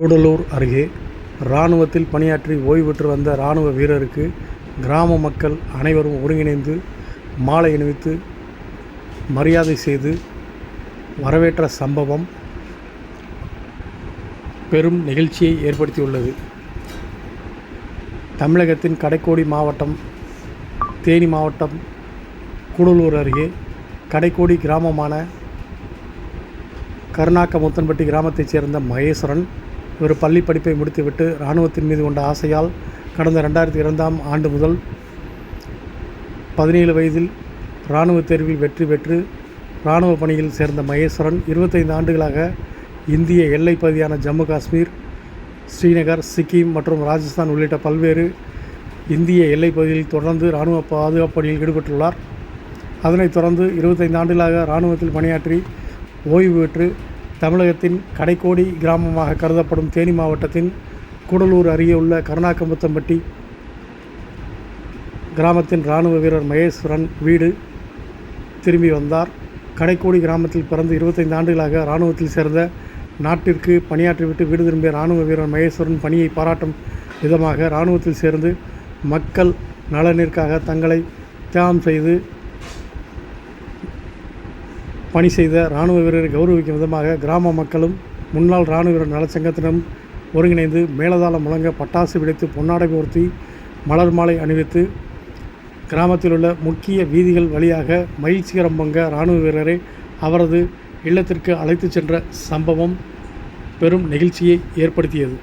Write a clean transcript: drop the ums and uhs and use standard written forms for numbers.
கூடலூர் அருகே இராணுவத்தில் பணியாற்றி ஓய்வு பெற்று வந்த இராணுவ வீரருக்கு கிராம மக்கள் அனைவரும் ஒருங்கிணைந்து மாலை அணிவித்து மரியாதை செய்து வரவேற்ற சம்பவம் பெரும் நெகிழ்ச்சியை ஏற்படுத்தியுள்ளது. தமிழகத்தின் கடைக்கோடி மாவட்டம் தேனி மாவட்டம் கூடலூர் அருகே கடைக்கோடி கிராமமான கருணாக்கமுத்தன்பட்டி கிராமத்தைச் சேர்ந்த மகேஸ்வரன் இவர் பள்ளி படிப்பை முடித்துவிட்டு இராணுவத்தின் மீது கொண்ட ஆசையால் கடந்த 2002ஆம் ஆண்டு முதல் 17 வயதில் இராணுவ தேர்வில் வெற்றி பெற்று இராணுவ பணியில் சேர்ந்த மகேஸ்வரன் 25 ஆண்டுகளாக இந்திய எல்லைப் பகுதியான ஜம்மு காஷ்மீர், ஸ்ரீநகர், சிக்கிம் மற்றும் ராஜஸ்தான் உள்ளிட்ட பல்வேறு இந்திய எல்லைப் பகுதியில் தொடர்ந்து இராணுவ பாதுகாப்பு பணியில் ஈடுபட்டுள்ளார். அதனைத் தொடர்ந்து 25 ஆண்டுகளாக இராணுவத்தில் பணியாற்றி ஓய்வு பெற்று தமிழகத்தின் கடைக்கோடி கிராமமாக கருதப்படும் தேனி மாவட்டத்தின் கூடலூர் அருகே உள்ள கருணாக்கமுத்தன்பட்டி கிராமத்தின் இராணுவ வீரர் மகேஸ்வரன் வீடு திரும்பி வந்தார். கடைக்கோடி கிராமத்தில் பிறந்து 25 ஆண்டுகளாக இராணுவத்தில் சேர்ந்த நாட்டிற்கு பணியாற்றிவிட்டு வீடு திரும்பிய இராணுவ வீரர் மகேஸ்வரன் பணியை பாராட்டும் விதமாக இராணுவத்தில் சேர்ந்து மக்கள் நலனிற்காக தங்களை தியாகம் செய்து பணி செய்த இராணுவ வீரரை கௌரவிக்கும் விதமாக கிராம மக்களும் முன்னாள் இராணுவ வீரர் நலச்சங்கத்தினரும் ஒருங்கிணைந்து மேலதாளம் முழங்க பட்டாசு வெடித்து பொன்னாடை போர்த்தி மலர் மாலை அணிவித்து கிராமத்தில் உள்ள முக்கிய வீதிகள் வழியாக மகிழ்ச்சிகரம் பொங்க இராணுவ வீரரை அவரது இல்லத்திற்கு அழைத்து சென்ற சம்பவம் பெரும் நெகிழ்ச்சியை ஏற்படுத்தியது.